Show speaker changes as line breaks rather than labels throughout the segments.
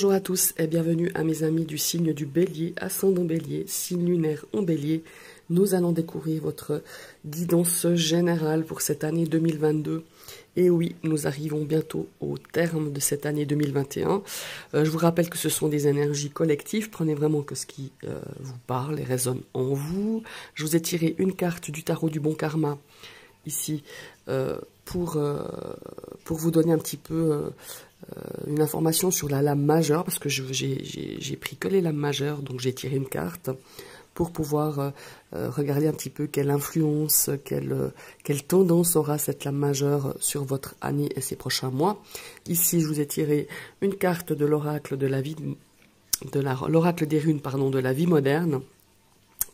Bonjour à tous et bienvenue à mes amis du signe du Bélier, ascendant Bélier, signe lunaire en Bélier. Nous allons découvrir votre guidance générale pour cette année 2022. Et oui, nous arrivons bientôt au terme de cette année 2021. Je vous rappelle que ce sont des énergies collectives. Prenez vraiment que ce qui vous parle et résonne en vous. Je vous ai tiré une carte du tarot du bon karma ici pour vous donner un petit peu une information sur la lame majeure, parce que j'ai pris que les lames majeures, donc j'ai tiré une carte pour pouvoir regarder un petit peu quelle influence, quelle tendance aura cette lame majeure sur votre année et ses prochains mois. Ici, je vous ai tiré une carte de l'oracle de la vie, l'oracle des runes, pardon, de la vie moderne.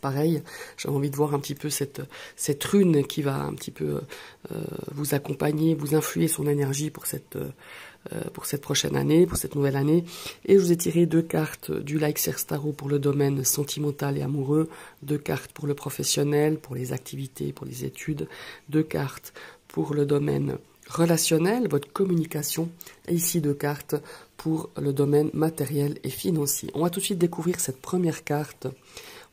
Pareil, j'ai envie de voir un petit peu cette rune qui va un petit peu vous accompagner, vous influer son énergie pour cette prochaine année, pour cette nouvelle année. Et je vous ai tiré deux cartes du Like-Seer Tarot pour le domaine sentimental et amoureux, deux cartes pour le professionnel, pour les activités, pour les études, deux cartes pour le domaine relationnel, votre communication, et ici deux cartes pour le domaine matériel et financier. On va tout de suite découvrir cette première carte.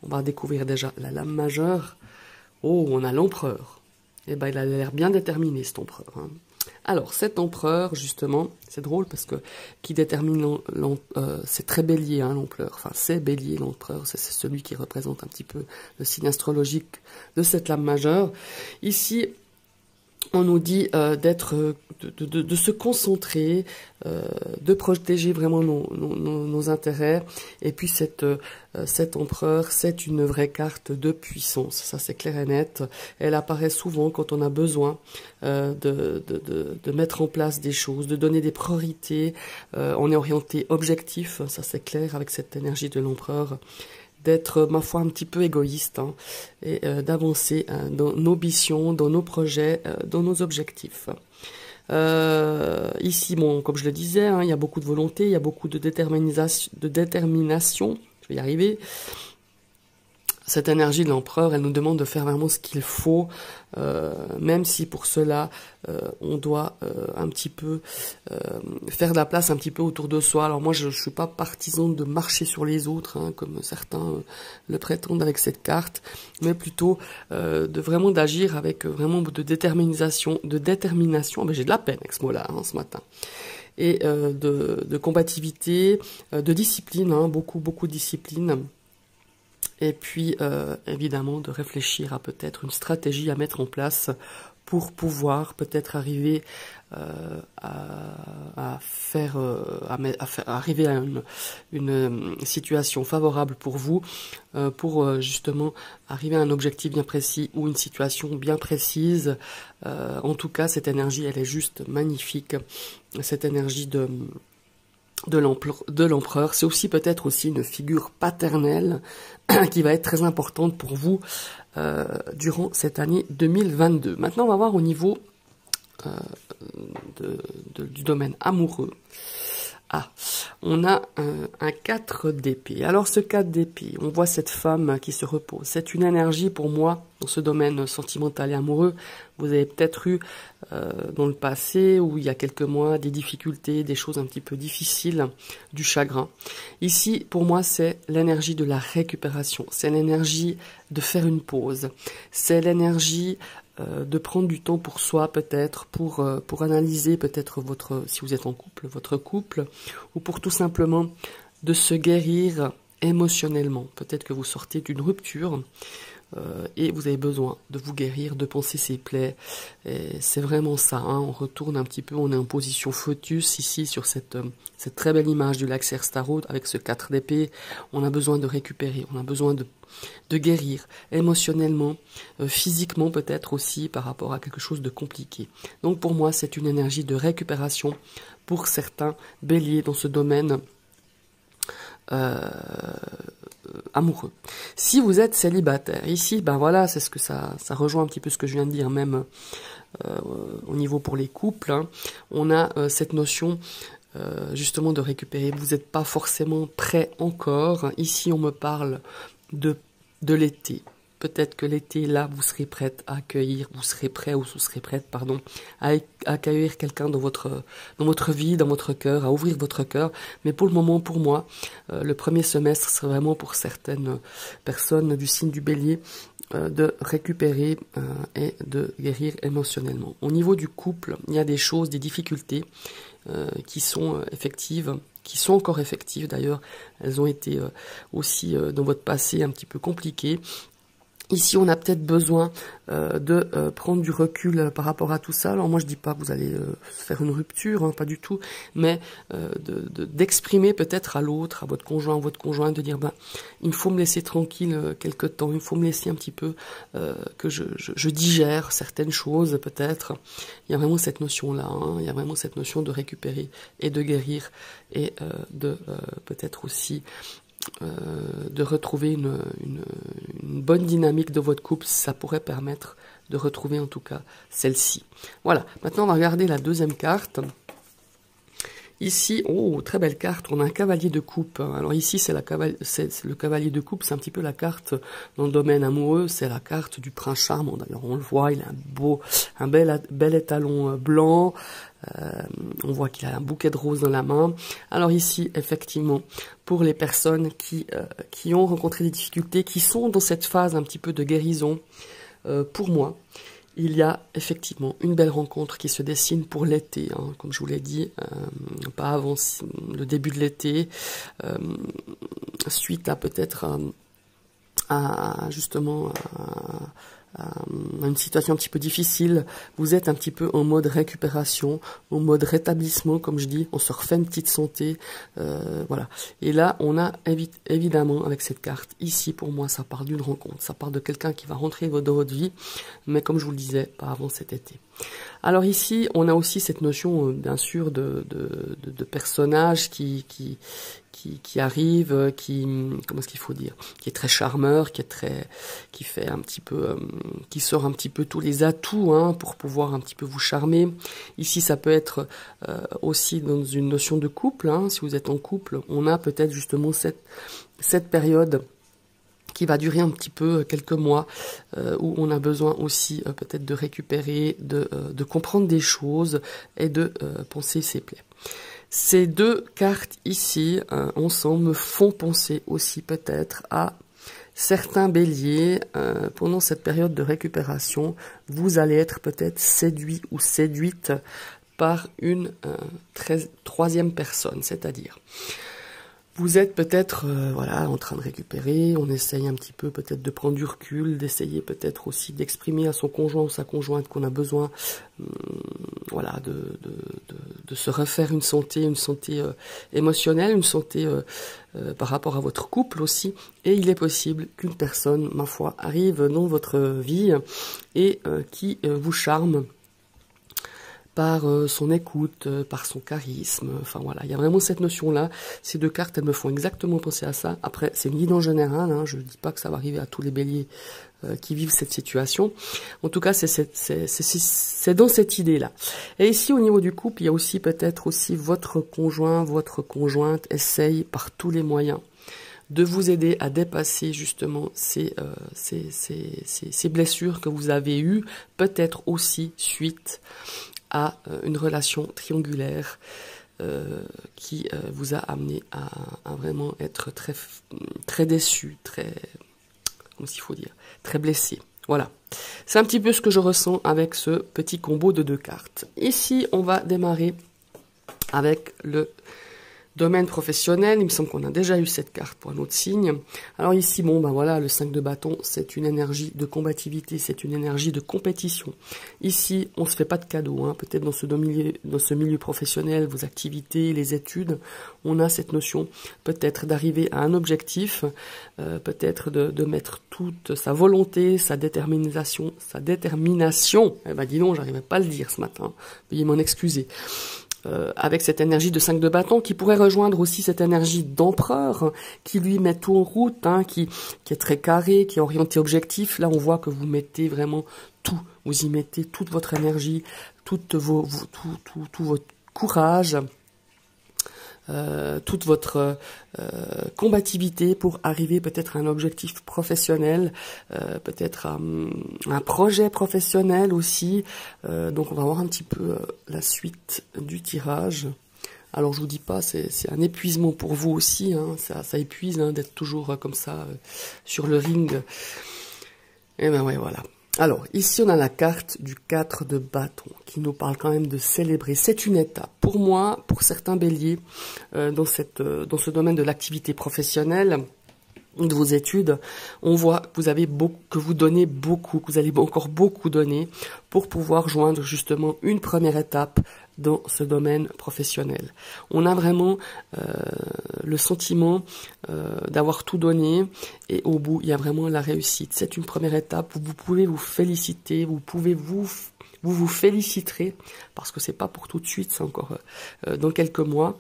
On va découvrir déjà la lame majeure. Oh, on a l'empereur. Eh bien, il a l'air bien déterminé, cet empereur. Hein. Alors, cet empereur, justement, c'est drôle parce que qui détermine, c'est très bélier, hein, l'empereur. Enfin, c'est bélier, l'empereur. C'est celui qui représente un petit peu le signe astrologique de cette lame majeure. Ici, on nous dit de se concentrer, de protéger vraiment nos intérêts. Et puis cet empereur, c'est une vraie carte de puissance. Ça, c'est clair et net. Elle apparaît souvent quand on a besoin de mettre en place des choses, de donner des priorités. On est orienté objectif, ça c'est clair avec cette énergie de l'empereur. D'être, ma foi, un petit peu égoïste, hein, et d'avancer dans nos missions, dans nos projets, dans nos objectifs. Ici, bon, comme je le disais, hein, il y a beaucoup de volonté, il y a beaucoup de détermination, je vais y arriver. Cette énergie de l'empereur, elle nous demande de faire vraiment ce qu'il faut, même si pour cela, on doit un petit peu faire de la place un petit peu autour de soi. Alors moi, je ne suis pas partisan de marcher sur les autres, hein, comme certains le prétendent avec cette carte, mais plutôt de vraiment d'agir avec vraiment de détermination. Ben, j'ai de la peine avec ce mot-là, hein, ce matin. Et de combativité, de discipline, hein, beaucoup de discipline. Et puis, évidemment, de réfléchir à peut-être une stratégie à mettre en place pour pouvoir peut-être arriver à arriver à une situation favorable pour vous, pour justement arriver à un objectif bien précis ou une situation bien précise. En tout cas, cette énergie, elle est juste magnifique. Cette énergie de l'empereur, c'est aussi peut-être aussi une figure paternelle qui va être très importante pour vous durant cette année 2022. Maintenant, on va voir au niveau du domaine amoureux. Ah, on a un 4 d'épée. Alors ce 4 d'épée, on voit cette femme qui se repose. C'est une énergie pour moi dans ce domaine sentimental et amoureux. Vous avez peut-être eu dans le passé ou il y a quelques mois des difficultés, des choses un petit peu difficiles, du chagrin. Ici, pour moi, c'est l'énergie de la récupération. C'est l'énergie de faire une pause. C'est l'énergie de prendre du temps pour soi peut-être, pour analyser peut-être si vous êtes en couple, votre couple, ou pour tout simplement de se guérir émotionnellement. Peut-être que vous sortez d'une rupture et vous avez besoin de vous guérir, de penser ses plaies. C'est vraiment ça, hein. On retourne un petit peu, on est en position fœtus ici sur cette très belle image du Like-Seer Tarot avec ce 4 d'épée. On a besoin de récupérer, on a besoin de guérir émotionnellement, physiquement peut-être aussi par rapport à quelque chose de compliqué. Donc pour moi, c'est une énergie de récupération pour certains béliers dans ce domaine amoureux. Si vous êtes célibataire, ici, ben voilà, c'est ce que ça rejoint un petit peu ce que je viens de dire, même au niveau pour les couples, hein. On a cette notion justement de récupérer. Vous n'êtes pas forcément prêt encore. Ici, on me parle de l'été. peut-être que l'été, là, vous serez prête à accueillir, vous serez prêt ou vous serez prête, pardon, à accueillir quelqu'un dans votre vie, dans votre cœur, à ouvrir votre cœur. Mais pour le moment, pour moi, le premier semestre serait vraiment pour certaines personnes du signe du Bélier de récupérer et de guérir émotionnellement. Au niveau du couple, il y a des choses, des difficultés qui sont effectives, qui sont encore effectives d'ailleurs. Elles ont été aussi dans votre passé un petit peu compliquées. Ici, on a peut-être besoin de prendre du recul par rapport à tout ça. Alors moi, je dis pas que vous allez faire une rupture, hein, pas du tout, mais d'exprimer peut-être à l'autre, à votre conjoint, votre conjointe, de dire, ben, il faut me laisser tranquille quelque temps, il faut me laisser un petit peu que je digère certaines choses, peut-être. Il y a vraiment cette notion-là, hein, il y a vraiment cette notion de récupérer et de guérir et de peut-être aussi de retrouver une bonne dynamique de votre couple. Ça pourrait permettre de retrouver en tout cas celle-ci. Voilà, maintenant on va regarder la deuxième carte. Ici, oh, très belle carte, on a un cavalier de coupe. Alors ici, c'est le cavalier de coupe, c'est un petit peu la carte dans le domaine amoureux, c'est la carte du prince charmant. D'ailleurs, on le voit, il a un bel étalon blanc, on voit qu'il a un bouquet de roses dans la main. Alors ici, effectivement, pour les personnes qui ont rencontré des difficultés, qui sont dans cette phase un petit peu de guérison, pour moi, il y a effectivement une belle rencontre qui se dessine pour l'été, hein, comme je vous l'ai dit, pas avant le début de l'été, suite à peut-être justement une situation un petit peu difficile, vous êtes un petit peu en mode récupération, en mode rétablissement, comme je dis, on se refait une petite santé, voilà. Et là, on a évidemment, avec cette carte, ici, pour moi, ça parle d'une rencontre, ça parle de quelqu'un qui va rentrer dans votre vie, mais comme je vous le disais, pas avant cet été. Alors ici, on a aussi cette notion, bien sûr, de personnage qui arrive, comment est-ce qu'il faut dire, qui est très charmeur, qui fait un petit peu, qui sort un petit peu tous les atouts, hein, pour pouvoir un petit peu vous charmer. Ici, ça peut être aussi dans une notion de couple, hein, si vous êtes en couple, on a peut-être justement cette période qui va durer un petit peu quelques mois, où on a besoin aussi peut-être de récupérer, de comprendre des choses et de penser ses plaies. Ces deux cartes ici, ensemble, me font penser aussi peut-être à certains béliers. Pendant cette période de récupération, vous allez être peut-être séduit ou séduite par une troisième personne, c'est-à-dire vous êtes peut-être voilà, en train de récupérer, on essaye un petit peu peut-être de prendre du recul, d'essayer peut-être aussi d'exprimer à son conjoint ou sa conjointe qu'on a besoin voilà, de se refaire une santé émotionnelle, une santé par rapport à votre couple aussi. Et il est possible qu'une personne, ma foi, arrive dans votre vie et qui vous charme par son écoute, par son charisme, enfin voilà, il y a vraiment cette notion-là. Ces deux cartes, elles me font exactement penser à ça. Après, c'est une guide en général, hein, je ne dis pas que ça va arriver à tous les béliers qui vivent cette situation. En tout cas, c'est dans cette idée-là. Et ici, au niveau du couple, il y a aussi peut-être aussi votre conjoint, votre conjointe essaye par tous les moyens de vous aider à dépasser justement ces blessures que vous avez eues, peut-être aussi suite à une relation triangulaire qui vous a amené à vraiment être très déçu, comment il faut dire, très blessé. Voilà, c'est un petit peu ce que je ressens avec ce petit combo de deux cartes. Ici, on va démarrer avec le domaine professionnel. Il me semble qu'on a déjà eu cette carte pour un autre signe. Alors ici, bon, ben voilà, le 5 de bâton, c'est une énergie de combativité, c'est une énergie de compétition. Ici, on se fait pas de cadeaux, hein. Peut-être dans ce milieu professionnel, vos activités, les études, on a cette notion peut-être d'arriver à un objectif, peut-être de mettre toute sa volonté, sa détermination, eh ben dis donc, j'arrivais pas à le dire ce matin, veuillez m'en excuser. Avec cette énergie de 5 de bâton, qui pourrait rejoindre aussi cette énergie d'empereur, qui lui met tout en route, hein, qui est très carré, qui est orienté objectif. Là, on voit que vous mettez vraiment tout, vous y mettez toute votre énergie, tout votre courage, toute votre combativité pour arriver peut-être à un objectif professionnel, peut-être à un projet professionnel aussi. Donc on va voir un petit peu la suite du tirage. Alors je vous dis pas, c'est un épuisement pour vous aussi, hein, ça épuise hein, d'être toujours comme ça sur le ring. Et ben ouais, voilà. Alors, ici, on a la carte du 4 de bâton, qui nous parle quand même de célébrer. C'est une étape. Pour moi, pour certains béliers, dans ce domaine de l'activité professionnelle, de vos études, on voit que vous avez que vous donnez beaucoup, que vous allez encore beaucoup donner pour pouvoir joindre justement une première étape dans ce domaine professionnel. On a vraiment le sentiment d'avoir tout donné et au bout, il y a vraiment la réussite. C'est une première étape où vous pouvez vous féliciter, vous pouvez vous féliciterez parce que c'est pas pour tout de suite, c'est encore dans quelques mois.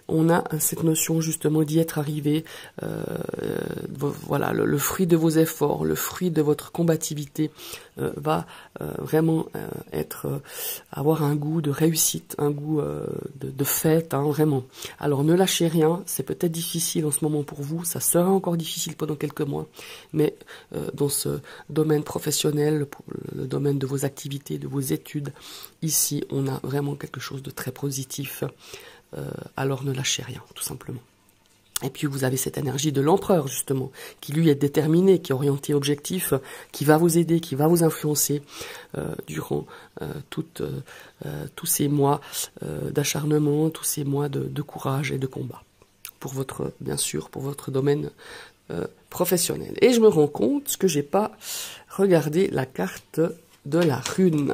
On a cette notion justement d'y être arrivé, voilà, le fruit de vos efforts, le fruit de votre combativité va vraiment avoir un goût de réussite, un goût de fête, hein, vraiment. Alors ne lâchez rien, c'est peut-être difficile en ce moment pour vous, ça sera encore difficile pendant quelques mois, mais dans ce domaine professionnel, le domaine de vos activités, de vos études, ici on a vraiment quelque chose de très positif. Alors ne lâchez rien, tout simplement. Et puis vous avez cette énergie de l'empereur, justement, qui lui est déterminé, qui est orienté objectif, qui va vous aider, qui va vous influencer durant tous ces mois d'acharnement, tous ces mois de courage et de combat. Bien sûr, pour votre domaine professionnel. Et je me rends compte que j'ai pas regardé la carte de la rune.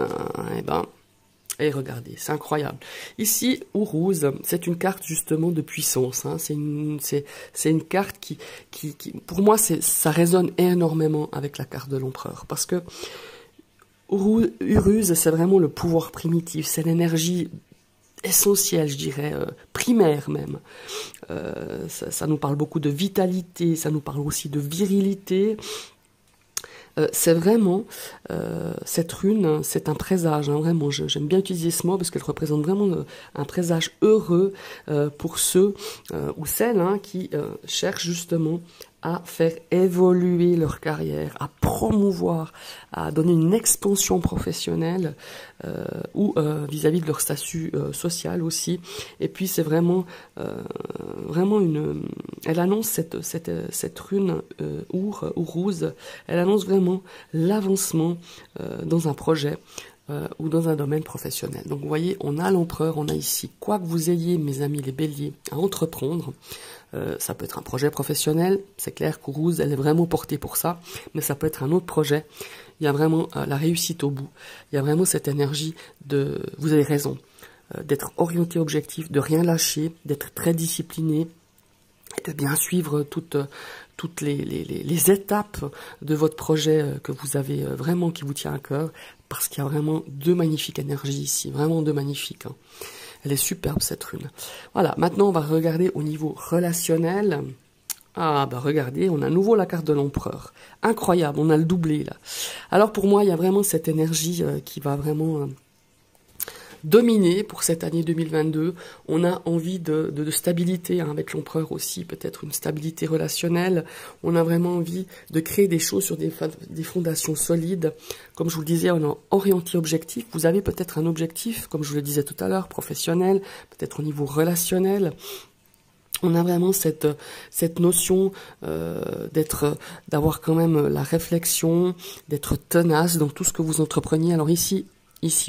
Et regardez, c'est incroyable. Ici, Ourouz, c'est une carte justement de puissance. Hein. C'est une carte qui pour moi, ça résonne énormément avec la carte de l'empereur. Parce que Uruz, c'est vraiment le pouvoir primitif. C'est l'énergie essentielle, je dirais, primaire même. Ça nous parle beaucoup de vitalité, ça nous parle aussi de virilité. C'est vraiment, cette rune, c'est un présage, hein, vraiment, j'aime bien utiliser ce mot parce qu'elle représente vraiment un présage heureux pour ceux ou celles hein, qui cherchent justement à faire évoluer leur carrière, à promouvoir, à donner une expansion professionnelle ou vis-à-vis de leur statut social aussi. Et puis c'est vraiment elle annonce cette rune Ourouz, elle annonce vraiment l'avancement dans un projet ou dans un domaine professionnel. Donc vous voyez, on a l'empereur, on a ici, quoi que vous ayez, mes amis les béliers, à entreprendre, ça peut être un projet professionnel, c'est clair qu'Ourouz, elle est vraiment portée pour ça, mais ça peut être un autre projet. Il y a vraiment la réussite au bout. Il y a vraiment cette énergie vous avez raison, d'être orienté objectif, de rien lâcher, d'être très discipliné, et de bien suivre toutes les étapes de votre projet que vous avez vraiment, qui vous tient à cœur, parce qu'il y a vraiment deux magnifiques énergies ici, vraiment deux magnifiques. Hein. Elle est superbe cette rune. Voilà, maintenant on va regarder au niveau relationnel. Ah bah regardez, on a à nouveau la carte de l'empereur. Incroyable, on a le doublé là. Alors pour moi, il y a vraiment cette énergie qui va vraiment dominer pour cette année 2022. On a envie de stabilité hein, avec l'empereur aussi, peut-être une stabilité relationnelle. On a vraiment envie de créer des choses sur des fondations solides. Comme je vous le disais, on est orienté objectif. Vous avez peut-être un objectif, comme je vous le disais tout à l'heure, professionnel, peut-être au niveau relationnel. On a vraiment cette notion d'avoir quand même la réflexion, d'être tenace dans tout ce que vous entrepreniez. Alors ici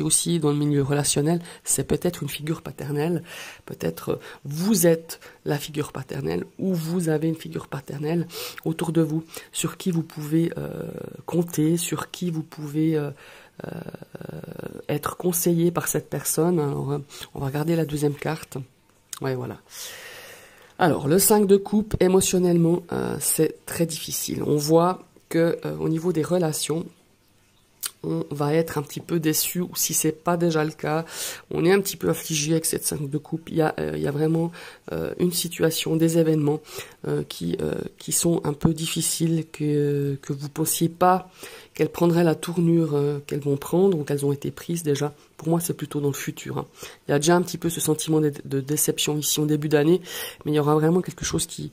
aussi, dans le milieu relationnel, c'est peut-être une figure paternelle. Peut-être vous êtes la figure paternelle ou vous avez une figure paternelle autour de vous, sur qui vous pouvez compter, sur qui vous pouvez être conseillé par cette personne. Alors, on va regarder la deuxième carte. Ouais, voilà. Alors, le 5 de coupe, émotionnellement, c'est très difficile. On voit que au niveau des relations, on va être un petit peu déçu, ou si c'est pas déjà le cas, on est un petit peu affligé avec cette 5 de coupe. Il y a vraiment une situation, des événements qui sont un peu difficiles, que vous pensiez pas qu'elles prendraient la tournure qu'elles vont prendre ou qu'elles ont été prises déjà. Pour moi, c'est plutôt dans le futur. Hein. Il y a déjà un petit peu ce sentiment de déception ici en début d'année, mais il y aura vraiment quelque chose qui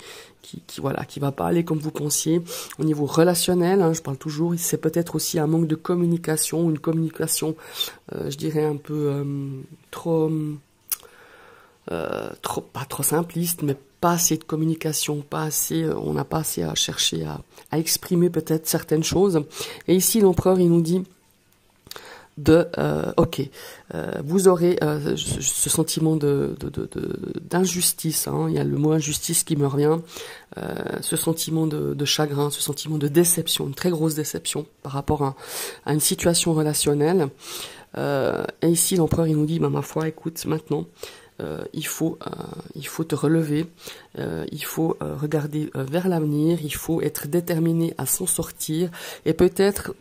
va pas aller comme vous pensiez. Au niveau relationnel, hein, je parle toujours, c'est peut-être aussi un manque de communication, une communication, je dirais un peu pas trop simpliste, mais pas assez de communication, pas assez, on n'a pas assez à chercher à exprimer peut-être certaines choses. Et ici, l'empereur, il nous dit vous aurez ce sentiment d'injustice, hein, il y a le mot injustice qui me revient, ce sentiment de chagrin, ce sentiment de déception, une très grosse déception par rapport à une situation relationnelle. Et ici, l'empereur, il nous dit, ma foi, écoute, maintenant, il faut te relever, il faut regarder vers l'avenir, il faut être déterminé à s'en sortir et peut-être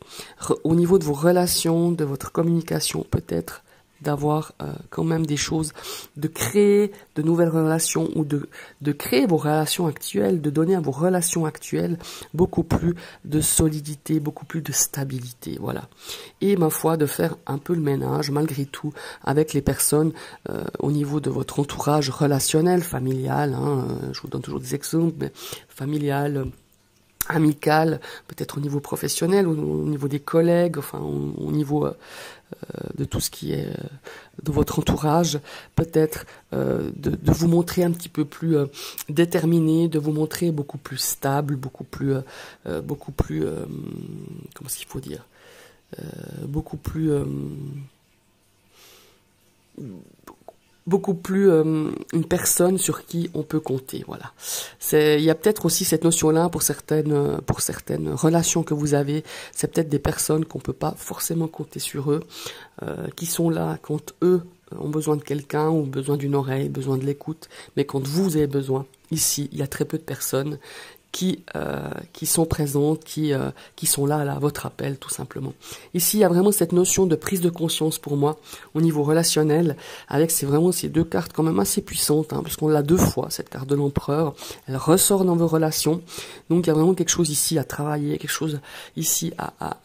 au niveau de vos relations, de votre communication, peut-être d'avoir quand même des choses, de créer de nouvelles relations ou de créer vos relations actuelles, de donner à vos relations actuelles beaucoup plus de solidité, beaucoup plus de stabilité, voilà. Et ma foi, de faire un peu le ménage, malgré tout, avec les personnes au niveau de votre entourage relationnel, familial, hein, je vous donne toujours des exemples, mais familial, amical, peut-être au niveau professionnel, au niveau des collègues, enfin au niveau de tout ce qui est de votre entourage, peut-être de vous montrer un petit peu plus déterminé, de vous montrer beaucoup plus stable, beaucoup plus comment est-ce qu'il faut dire, beaucoup plus une personne sur qui on peut compter, voilà. Il y a peut-être aussi cette notion-là pour certaines relations que vous avez. C'est peut-être des personnes qu'on peut pas forcément compter sur eux, qui sont là quand eux ont besoin de quelqu'un ou besoin d'une oreille, besoin de l'écoute. Mais quand vous avez besoin, ici, il y a très peu de personnes qui sont présentes, qui sont là à votre appel, tout simplement. Ici, il y a vraiment cette notion de prise de conscience pour moi, au niveau relationnel, avec vraiment ces deux cartes quand même assez puissantes, hein, puisqu'on l'a deux fois, cette carte de l'empereur, elle ressort dans vos relations, donc il y a vraiment quelque chose ici à travailler, quelque chose ici à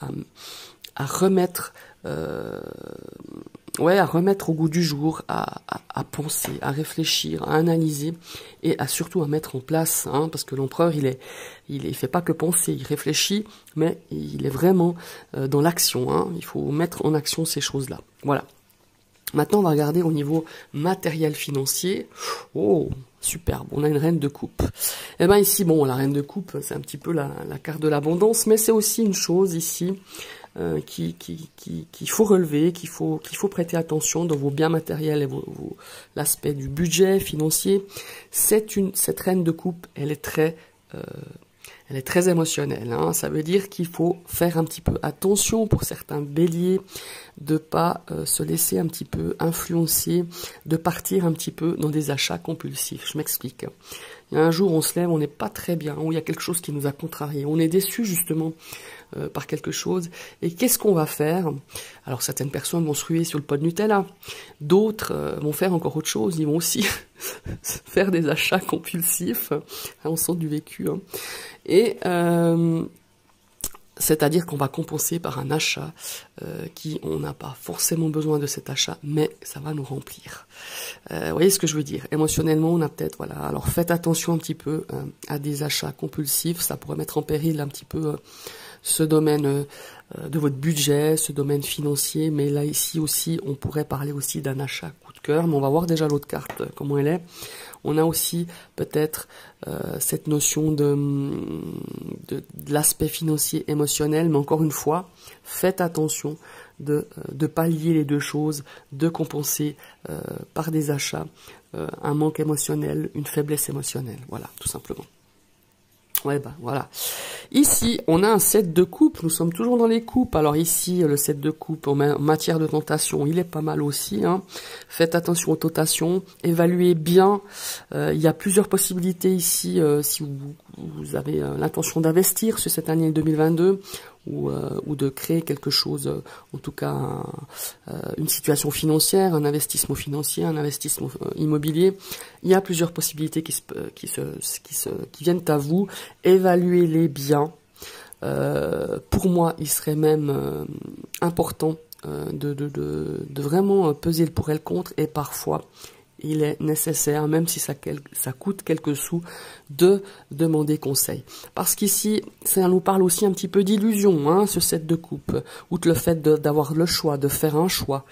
remettre... à remettre au goût du jour, à penser, à réfléchir, à analyser et surtout à mettre en place, hein, parce que l'empereur il fait pas que penser, il réfléchit, mais il est vraiment dans l'action, hein, il faut mettre en action ces choses-là. Voilà. Maintenant, on va regarder au niveau matériel financier. Oh, superbe, on a une reine de coupe. Eh ben ici, bon, la reine de coupe, c'est un petit peu la carte de l'abondance, mais c'est aussi une chose ici qu'il faut relever, qu'il faut prêter attention dans vos biens matériels et l'aspect du budget financier. Cette reine de coupe, elle est très émotionnelle, hein. Ça veut dire qu'il faut faire un petit peu attention pour certains béliers, de pas se laisser un petit peu influencer, de partir un petit peu dans des achats compulsifs. Je m'explique. Il y a un jour, on se lève, on n'est pas très bien, où il y a quelque chose qui nous a contrarié, on est déçu justement par quelque chose, et qu'est-ce qu'on va faire? Alors certaines personnes vont se ruer sur le pot de Nutella, d'autres vont faire encore autre chose, ils vont aussi faire des achats compulsifs, on sent du vécu, hein. Et c'est-à-dire qu'on va compenser par un achat on n'a pas forcément besoin de cet achat, mais ça va nous remplir. Vous voyez ce que je veux dire? Émotionnellement, on a peut-être, voilà. Alors faites attention un petit peu à des achats compulsifs, ça pourrait mettre en péril un petit peu ce domaine de votre budget, ce domaine financier, mais là ici aussi, on pourrait parler aussi d'un achat coup de cœur, mais on va voir déjà l'autre carte, comment elle est. On a aussi peut-être cette notion de l'aspect financier émotionnel, mais encore une fois, faites attention de pas lier les deux choses, de compenser par des achats un manque émotionnel, une faiblesse émotionnelle, voilà, tout simplement. Ouais, bah voilà. Ici, on a un 7 de coupe. Nous sommes toujours dans les coupes. Alors ici, le 7 de coupe en matière de tentation, il est pas mal aussi, hein. Faites attention aux tentations. Évaluez bien. Il y a plusieurs possibilités ici. Si vous avez l'intention d'investir sur cette année 2022 ou de créer quelque chose, en tout cas une situation financière, un investissement financier, un investissement immobilier. Il y a plusieurs possibilités qui viennent à vous. Évaluez-les bien. Pour moi, il serait même important de vraiment peser le pour et le contre, et parfois il est nécessaire, même si ça coûte quelques sous, de demander conseil. Parce qu'ici, ça nous parle aussi un petit peu d'illusion, hein, ce set de coupe, outre le fait d'avoir le choix, de faire un choix.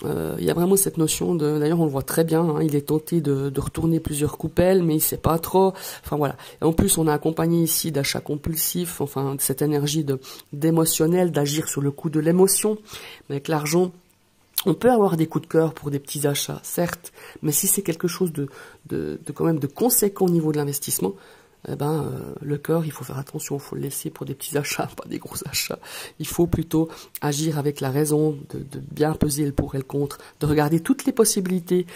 Il y a vraiment cette notion de, d'ailleurs on le voit très bien, hein, il est tenté de retourner plusieurs coupelles, mais il sait pas trop, enfin voilà. Et en plus on a accompagné ici d'achats compulsifs, enfin cette énergie d'émotionnel, d'agir sur le coup de l'émotion, mais avec l'argent, on peut avoir des coups de cœur pour des petits achats, certes, mais si c'est quelque chose quand même de conséquent au niveau de l'investissement, eh ben, le cœur, il faut faire attention, il faut le laisser pour des petits achats, pas des gros achats. Il faut plutôt agir avec la raison, de bien peser le pour et le contre, de regarder toutes les possibilités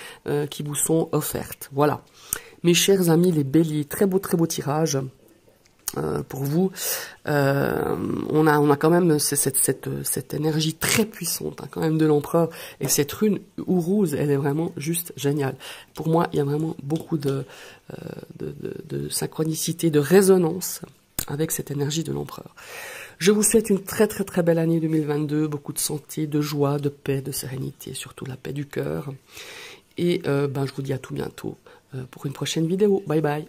qui vous sont offertes. Voilà. Mes chers amis, les béliers, très beau tirage. Pour vous, on a quand même cette énergie très puissante, hein, quand même de l'empereur, et cette rune Ourouz, elle est vraiment juste géniale. Pour moi, il y a vraiment beaucoup de synchronicité, de résonance avec cette énergie de l'empereur. Je vous souhaite une très belle année 2022, beaucoup de santé, de joie, de paix, de sérénité, surtout la paix du cœur. Et je vous dis à tout bientôt pour une prochaine vidéo. Bye bye.